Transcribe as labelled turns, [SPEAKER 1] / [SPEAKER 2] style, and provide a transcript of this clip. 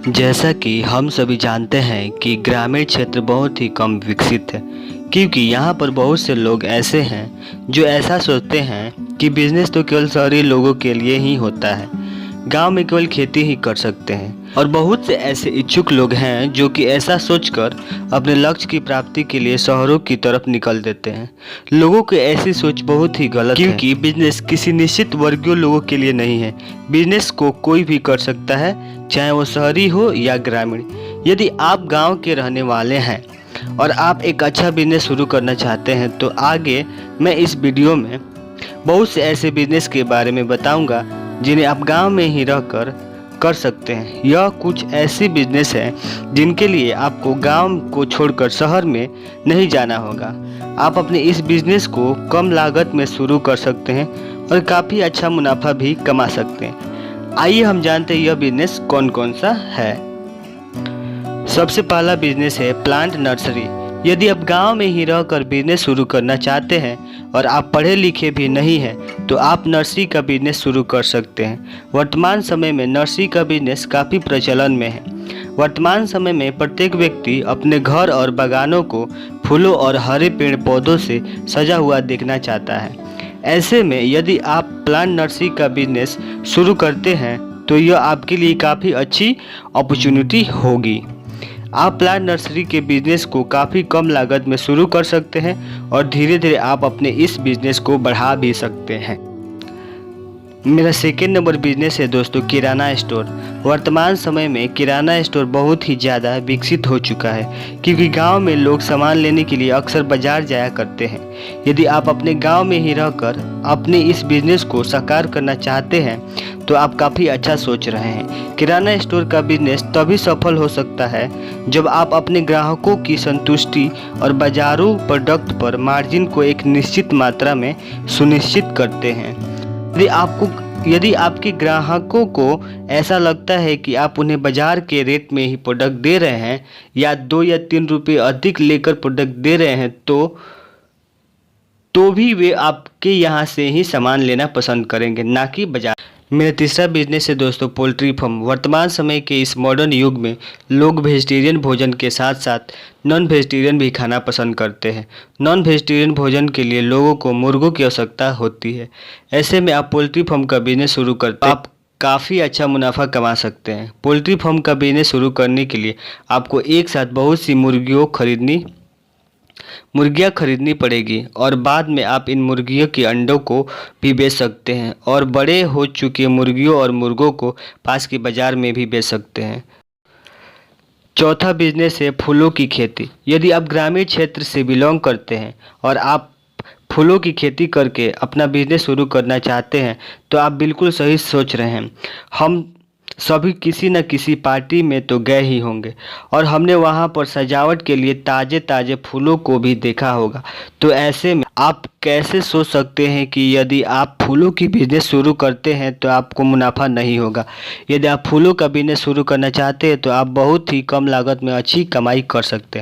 [SPEAKER 1] जैसा कि हम सभी जानते हैं कि ग्रामीण क्षेत्र बहुत ही कम विकसित है, क्योंकि यहाँ पर बहुत से लोग ऐसे हैं जो ऐसा सोचते हैं कि बिजनेस तो केवल शहरी लोगों के लिए ही होता है, गांव में केवल खेती ही कर सकते हैं। और बहुत से ऐसे इच्छुक लोग हैं जो कि ऐसा सोचकर अपने लक्ष्य की प्राप्ति के लिए शहरों की तरफ निकल देते हैं। लोगों की ऐसी सोच बहुत ही गलत है, क्योंकि बिजनेस किसी निश्चित वर्गीय लोगों के लिए नहीं है। बिजनेस को कोई भी कर सकता है, चाहे वो शहरी हो या ग्रामीण। यदि आप गांव के रहने वाले हैं और आप एक अच्छा बिजनेस शुरू करना चाहते हैं तो आगे मैं इस वीडियो में बहुत से ऐसे बिजनेस के बारे में बताऊंगा जिन्हें आप गांव में ही रहकर कर सकते हैं। यह कुछ ऐसी बिजनेस है जिनके लिए आपको गांव को छोड़कर शहर में नहीं जाना होगा। आप अपने इस बिजनेस को कम लागत में शुरू कर सकते हैं और काफ़ी अच्छा मुनाफा भी कमा सकते हैं। आइए हम जानते हैं यह बिजनेस कौन कौन सा है। सबसे पहला बिजनेस है प्लांट नर्सरी। यदि आप गांव में ही रहकर बिजनेस शुरू करना चाहते हैं और आप पढ़े लिखे भी नहीं हैं तो आप नर्सरी का बिजनेस शुरू कर सकते हैं। वर्तमान समय में नर्सरी का बिजनेस काफ़ी प्रचलन में है। वर्तमान समय में प्रत्येक व्यक्ति अपने घर और बागानों को फूलों और हरे पेड़ पौधों से सजा हुआ देखना चाहता है। ऐसे में यदि आप प्लांट नर्सरी का बिजनेस शुरू करते हैं तो यह आपके लिए काफ़ी अच्छी अपॉर्चुनिटी होगी। आप प्लांट नर्सरी के बिजनेस को काफ़ी कम लागत में शुरू कर सकते हैं और धीरे धीरे आप अपने इस बिजनेस को बढ़ा भी सकते हैं। मेरा सेकेंड नंबर बिजनेस है दोस्तों किराना स्टोर। वर्तमान समय में किराना स्टोर बहुत ही ज़्यादा विकसित हो चुका है, क्योंकि गांव में लोग सामान लेने के लिए अक्सर बाजार जाया करते हैं। यदि आप अपने गांव में ही रहकर अपने इस बिजनेस को साकार करना चाहते हैं तो आप काफ़ी अच्छा सोच रहे हैं। किराना स्टोर का बिजनेस तभी सफल हो सकता है जब आप अपने ग्राहकों की संतुष्टि और बाजारू प्रोडक्ट पर मार्जिन को एक निश्चित मात्रा में सुनिश्चित करते हैं। यदि आपके ग्राहकों को ऐसा लगता है कि आप उन्हें बाजार के रेट में ही प्रोडक्ट दे रहे हैं या 2 या 3 रुपये अधिक लेकर प्रोडक्ट दे रहे हैं तो भी वे आपके यहाँ से ही सामान लेना पसंद करेंगे, ना कि बाजार। मेरा तीसरा बिजनेस है दोस्तों पोल्ट्री फार्म। वर्तमान समय के इस मॉडर्न युग में लोग वेजिटेरियन भोजन के साथ साथ नॉन वेजिटेरियन भी खाना पसंद करते हैं। नॉन वेजिटेरियन भोजन के लिए लोगों को मुर्गों की आवश्यकता होती है। ऐसे में आप पोल्ट्री फार्म का बिजनेस शुरू करते हैं, आप काफ़ी अच्छा मुनाफा कमा सकते हैं। पोल्ट्री फार्म का बिजनेस शुरू करने के लिए आपको एक साथ बहुत सी मुर्गियाँ खरीदनी पड़ेगी और बाद में आप इन मुर्गियों के अंडों को भी बेच सकते हैं और बड़े हो चुके मुर्गियों और मुर्गों को पास के बाज़ार में भी बेच सकते हैं। चौथा बिजनेस है फूलों की खेती। यदि आप ग्रामीण क्षेत्र से बिलोंग करते हैं और आप फूलों की खेती करके अपना बिजनेस शुरू करना चाहते हैं तो आप बिल्कुल सही सोच रहे हैं। हम सभी किसी न किसी पार्टी में तो गए ही होंगे और हमने वहां पर सजावट के लिए ताज़े ताज़े फूलों को भी देखा होगा। तो ऐसे में आप कैसे सोच सकते हैं कि यदि आप फूलों की बिजनेस शुरू करते हैं तो आपको मुनाफा नहीं होगा। यदि आप फूलों का बिजनेस शुरू करना चाहते हैं तो आप बहुत ही कम लागत में अच्छी कमाई कर सकते हैं।